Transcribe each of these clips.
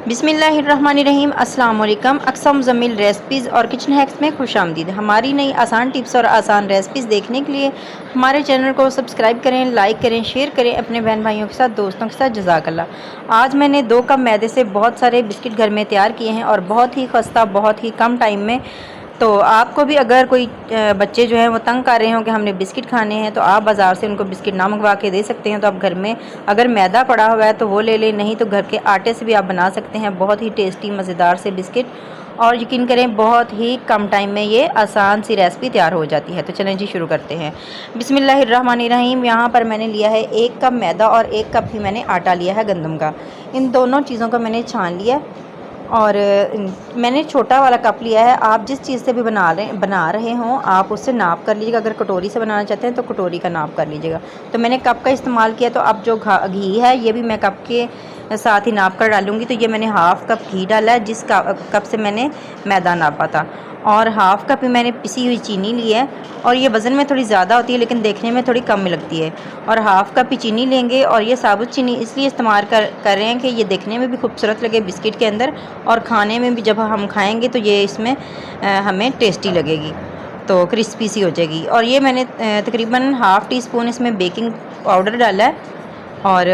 बिस्मिल्लाहिर्रहमानिर्रहीम। अस्सलाम वालेकुम। अक्सा मुज़म्मिल रेसिपीज़ और किचन हैक्स में खुशामदीद। हमारी नई आसान टिप्स और आसान रेसिपीज़ देखने के लिए हमारे चैनल को सब्सक्राइब करें, लाइक करें, शेयर करें अपने बहन भाइयों के साथ, दोस्तों के साथ। जज़ाकल्लाह। आज मैंने 2 कप मैदे से बहुत सारे बिस्किट घर में तैयार किए हैं और बहुत ही खस्ता, बहुत ही कम टाइम में। तो आपको भी अगर कोई बच्चे जो हैं वो तंग कर रहे हों कि हमने बिस्किट खाने हैं, तो आप बाज़ार से उनको बिस्किट ना मंगवा के दे सकते हैं। तो आप घर में अगर मैदा पड़ा हुआ है तो वो ले लें, नहीं तो घर के आटे से भी आप बना सकते हैं बहुत ही टेस्टी मज़ेदार से बिस्किट। और यकीन करें बहुत ही कम टाइम में ये आसान सी रेसिपी तैयार हो जाती है। तो चलें जी, शुरू करते हैं। बिस्मिल्लाहिर्रहमानिर्रहीम। यहाँ पर मैंने लिया है 1 कप मैदा और 1 कप ही मैंने आटा लिया है गंदम का। इन दोनों चीज़ों को मैंने छान लिया और मैंने छोटा वाला कप लिया है। आप जिस चीज़ से भी बना रहे हों आप उससे नाप कर लीजिएगा। अगर कटोरी से बनाना चाहते हैं तो कटोरी का नाप कर लीजिएगा। तो मैंने कप का इस्तेमाल किया। तो अब जो घी है ये भी मैं कप के साथ ही नाप कर डालूँगी। तो ये मैंने हाफ़ कप घी डाला है, जिस कप से मैंने मैदा नापा था। और हाफ़ कप ही मैंने पिसी हुई चीनी ली है। और ये वज़न में थोड़ी ज़्यादा होती है लेकिन देखने में थोड़ी कम लगती है। और हाफ़ कप ही चीनी लेंगे। और ये साबुत चीनी इसलिए इस्तेमाल कर रहे हैं कि ये देखने में भी खूबसूरत लगे बिस्किट के अंदर, और खाने में भी जब हम खाएंगे तो ये इसमें हमें टेस्टी लगेगी, तो क्रिस्पी सी हो जाएगी। और ये मैंने तकरीबन हाफ़ टी स्पून इसमें बेकिंग पाउडर डाला है। और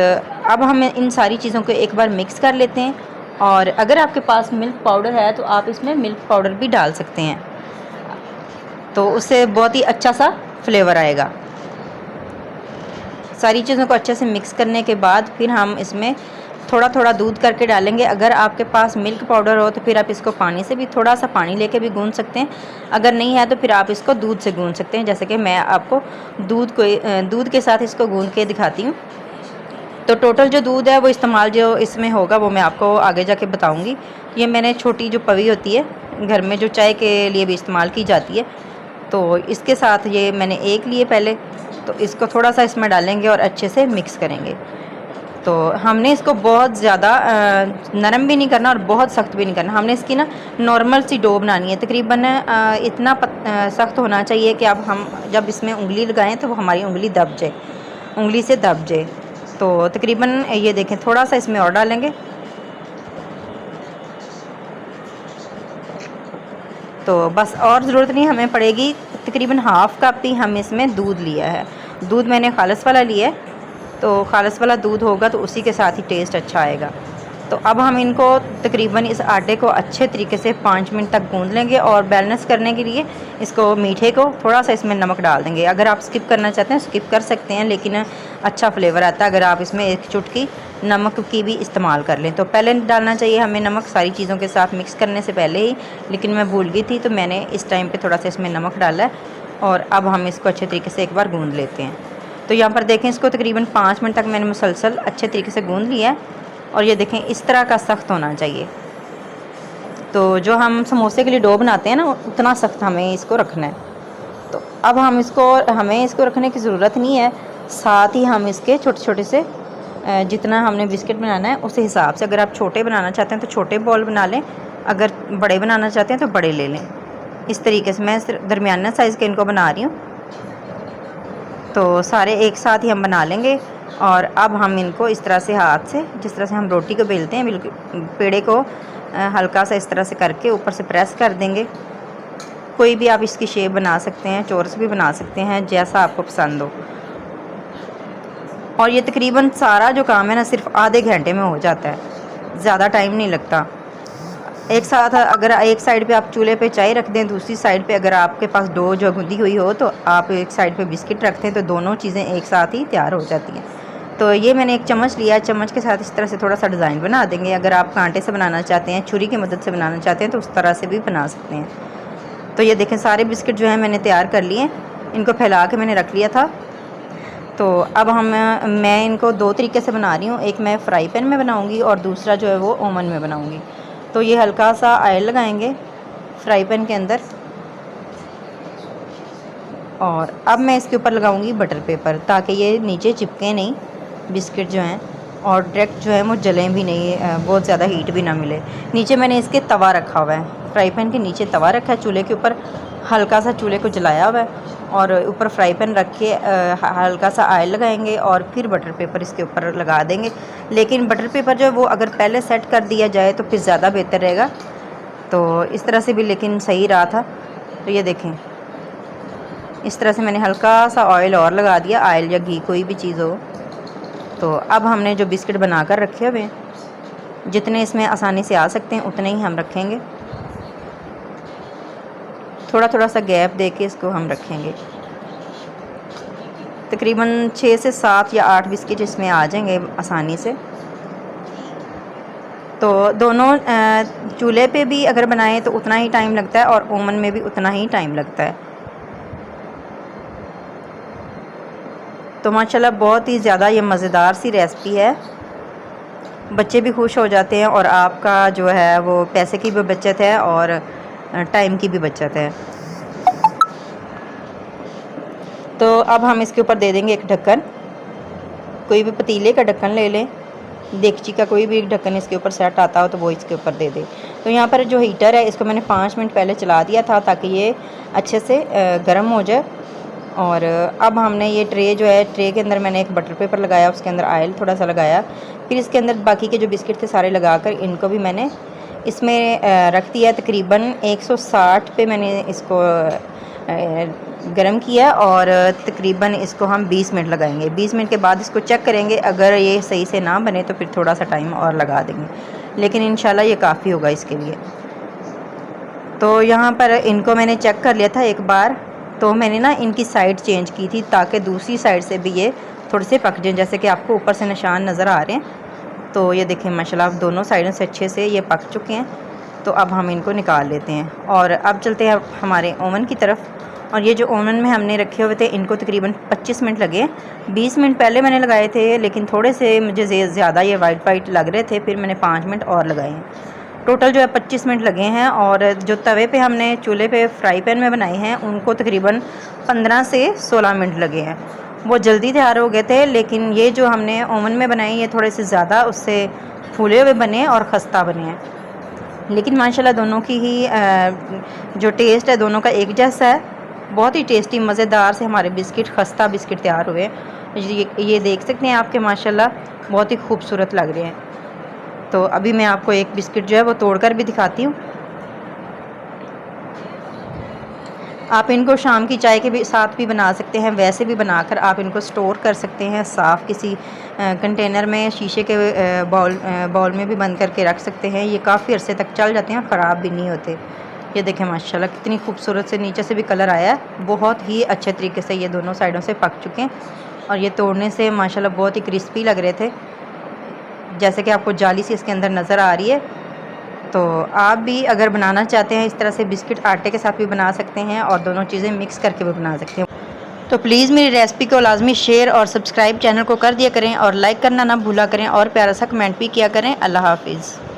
अब हम इन सारी चीज़ों को एक बार मिक्स कर लेते हैं। और अगर आपके पास मिल्क पाउडर है तो आप इसमें मिल्क पाउडर भी डाल सकते हैं, तो उससे बहुत ही अच्छा सा फ्लेवर आएगा। सारी चीज़ों को अच्छे से मिक्स करने के बाद फिर हम इसमें थोड़ा थोड़ा दूध करके डालेंगे। अगर आपके पास मिल्क पाउडर हो तो फिर आप इसको पानी से भी, थोड़ा सा पानी लेके भी गूंद सकते हैं। अगर नहीं है तो फिर आप इसको दूध से गूंद सकते हैं, जैसे कि मैं आपको दूध के साथ इसको गूंद के दिखाती हूँ। तो टोटल जो दूध है वो इस्तेमाल जो इसमें होगा वो मैं आपको आगे जाके बताऊंगी। ये मैंने छोटी जो पवी होती है घर में जो चाय के लिए भी इस्तेमाल की जाती है, तो इसके साथ ये मैंने एक लिए पहले। तो इसको थोड़ा सा इसमें डालेंगे और अच्छे से मिक्स करेंगे। तो हमने इसको बहुत ज़्यादा नरम भी नहीं करना और बहुत सख्त भी नहीं करना। हमने इसकी ना नॉर्मल सी डो बनानी है। तकरीबन इतना सख्त होना चाहिए कि अब हम जब इसमें उंगली लगाएं तो वो हमारी उंगली दब जाए, उंगली से दब जाए। तो तकरीबन ये देखें, थोड़ा सा इसमें और डालेंगे। तो बस और ज़रूरत नहीं हमें पड़ेगी। तकरीबन हाफ़ कप ही हम इसमें दूध लिया है। दूध मैंने खालिस वाला लिया है, तो खालिस वाला दूध होगा तो उसी के साथ ही टेस्ट अच्छा आएगा। तो अब हम इनको तकरीबन इस आटे को अच्छे तरीके से 5 मिनट तक गूंद लेंगे। और बैलेंस करने के लिए इसको मीठे को थोड़ा सा इसमें नमक डाल देंगे। अगर आप स्किप करना चाहते हैं स्किप कर सकते हैं, लेकिन अच्छा फ्लेवर आता है अगर आप इसमें 1 चुटकी नमक की भी इस्तेमाल कर लें। तो पहले डालना चाहिए हमें नमक सारी चीज़ों के साथ मिक्स करने से पहले ही, लेकिन मैं भूल गई थी तो मैंने इस टाइम पर थोड़ा सा इसमें नमक डाला है। और अब हम इसको अच्छे तरीके से एक बार गूंद लेते हैं। तो यहाँ पर देखें, इसको तकरीबन 5 मिनट तक मैंने मुसलसल अच्छे तरीके से गूंद लिया है। और ये देखें इस तरह का सख्त होना चाहिए। तो जो हम समोसे के लिए डो बनाते हैं ना, उतना सख्त हमें इसको रखना है। तो अब हमें इसको रखने की ज़रूरत नहीं है। साथ ही हम इसके छोटे छोटे से जितना हमने बिस्किट बनाना है उस हिसाब से, अगर आप छोटे बनाना चाहते हैं तो छोटे बॉल बना लें, अगर बड़े बनाना चाहते हैं तो बड़े ले लें। इस तरीके से मैं दरमियाना साइज़ के इनको बना रही हूँ। तो सारे एक साथ ही हम बना लेंगे। और अब हम इनको इस तरह से हाथ से, जिस तरह से हम रोटी को बेलते हैं, बिल्कुल पेड़े को हल्का सा इस तरह से करके ऊपर से प्रेस कर देंगे। कोई भी आप इसकी शेप बना सकते हैं, चौरस भी बना सकते हैं, जैसा आपको पसंद हो। और ये तकरीबन सारा जो काम है ना सिर्फ आधे घंटे में हो जाता है, ज़्यादा टाइम नहीं लगता। एक साथ अगर एक साइड पे आप चूल्हे पे चाय रख दें, दूसरी साइड पे अगर आपके पास डो जो गूंदी हुई हो तो आप एक साइड पे बिस्किट रखते हैं, तो दोनों चीज़ें एक साथ ही तैयार हो जाती हैं। तो ये मैंने एक चम्मच लिया है, चम्मच के साथ इस तरह से थोड़ा सा डिज़ाइन बना देंगे। अगर आप कांटे से बनाना चाहते हैं, छुरी की मदद से बनाना चाहते हैं तो उस तरह से भी बना सकते हैं। तो ये देखें सारे बिस्किट जो है मैंने तैयार कर लिए, इनको फैला के मैंने रख लिया था। तो अब मैं इनको 2 तरीके से बना रही हूँ। एक मैं फ्राई पैन में बनाऊँगी और दूसरा जो है वो ओवन में बनाऊँगी। तो ये हल्का सा ऑयल लगाएंगे फ्राई पैन के अंदर, और अब मैं इसके ऊपर लगाऊंगी बटर पेपर, ताकि ये नीचे चिपके नहीं बिस्किट जो हैं, और डायरेक्ट जो है वो जलें भी नहीं, बहुत ज़्यादा हीट भी ना मिले। नीचे मैंने इसके तवा रखा हुआ है फ्राई पैन के नीचे तवा रखा है, चूल्हे के ऊपर हल्का सा चूल्हे को जलाया हुआ है और ऊपर फ्राई पैन रख के हल्का सा ऑयल लगाएंगे और फिर बटर पेपर इसके ऊपर लगा देंगे। लेकिन बटर पेपर जो है वो अगर पहले सेट कर दिया जाए तो फिर ज़्यादा बेहतर रहेगा। तो इस तरह से भी लेकिन सही रहा था। तो ये देखें, इस तरह से मैंने हल्का सा ऑयल और लगा दिया, ऑयल या घी कोई भी चीज़ हो। तो अब हमने जो बिस्किट बना कर रखे हुए हैं, जितने इसमें आसानी से आ सकते हैं उतने ही हम रखेंगे। थोड़ा थोड़ा सा गैप दे के इसको हम रखेंगे। तकरीबन 6 से 7 या 8 बिस्किट इसमें आ जाएंगे आसानी से। तो दोनों चूल्हे पे भी अगर बनाएं तो उतना ही टाइम लगता है और ओवन में भी उतना ही टाइम लगता है। तो माशाल्लाह बहुत ही ज़्यादा ये मज़ेदार सी रेसिपी है, बच्चे भी खुश हो जाते हैं और आपका जो है वो पैसे की भी बचत है और टाइम की भी बचत है। तो अब हम इसके ऊपर दे देंगे एक ढक्कन। कोई भी पतीले का ढक्कन ले लें, देगची का कोई भी ढक्कन इसके ऊपर सेट आता हो तो वो इसके ऊपर दे दें। तो यहाँ पर जो हीटर है इसको मैंने 5 मिनट पहले चला दिया था ताकि ये अच्छे से गर्म हो जाए। और अब हमने ये ट्रे जो है, ट्रे के अंदर मैंने एक बटर पेपर लगाया, उसके अंदर ऑयल थोड़ा सा लगाया, फिर इसके अंदर बाकी के जो बिस्किट थे सारे लगाकर इनको भी मैंने इसमें रख दिया। तकरीबन 160 पे मैंने इसको गरम किया और तकरीबन इसको हम 20 मिनट लगाएंगे। 20 मिनट के बाद इसको चेक करेंगे, अगर ये सही से ना बने तो फिर थोड़ा सा टाइम और लगा देंगे, लेकिन इंशाल्लाह ये काफ़ी होगा इसके लिए। तो यहाँ पर इनको मैंने चेक कर लिया था एक बार, तो मैंने ना इनकी साइड चेंज की थी ताकि दूसरी साइड से भी ये थोड़े से पक जाएँ, जैसे कि आपको ऊपर से निशान नज़र आ रहे हैं। तो ये देखें माशाल्लाह दोनों साइडों से अच्छे से ये पक चुके हैं। तो अब हम इनको निकाल लेते हैं और अब चलते हैं हमारे ओवन की तरफ। और ये जो ओवन में हमने रखे हुए थे इनको तकरीबन 25 मिनट लगे। 20 मिनट पहले मैंने लगाए थे, लेकिन थोड़े से मुझे ज़्यादा ये वाइट लग रहे थे, फिर मैंने 5 मिनट और लगाए हैं। टोटल जो है 25 मिनट लगे हैं। और जो तवे पे हमने चूल्हे पे फ्राई पैन में बनाए हैं उनको तकरीबन 15 से 16 मिनट लगे हैं। वो जल्दी तैयार हो गए थे, लेकिन ये जो हमने ओवन में बनाए ये थोड़े से ज़्यादा उससे फूले हुए बने और ख़स्ता बने हैं। लेकिन माशाल्लाह दोनों की ही जो टेस्ट है दोनों का एक जैसा है। बहुत ही टेस्टी मज़ेदार से हमारे बिस्किट, खस्ता बिस्किट तैयार हुए हैं। ये देख सकते हैं आपके माशाल्लाह बहुत ही खूबसूरत लग रहे हैं। तो अभी मैं आपको एक बिस्किट जो है वो तोड़कर भी दिखाती हूँ। आप इनको शाम की चाय के भी साथ भी बना सकते हैं, वैसे भी बनाकर आप इनको स्टोर कर सकते हैं साफ़ किसी कंटेनर में, शीशे के बाउल में भी बंद करके रख सकते हैं। ये काफ़ी अरसे तक चल जाते हैं, ख़राब भी नहीं होते। ये देखें माशाल्लाह कितनी खूबसूरत से नीचे से भी कलर आया है। बहुत ही अच्छे तरीके से ये दोनों साइडों से पक चुके हैं और ये तोड़ने से माशाल्लाह बहुत ही क्रिस्पी लग रहे थे, जैसे कि आपको जाली सी इसके अंदर नज़र आ रही है। तो आप भी अगर बनाना चाहते हैं इस तरह से बिस्किट आटे के साथ भी बना सकते हैं और दोनों चीज़ें मिक्स करके भी बना सकते हैं। तो प्लीज़ मेरी रेसिपी को लाजमी शेयर और सब्सक्राइब चैनल को कर दिया करें और लाइक करना ना भूला करें और प्यारा सा कमेंट भी किया करें। अल्लाह हाफिज़।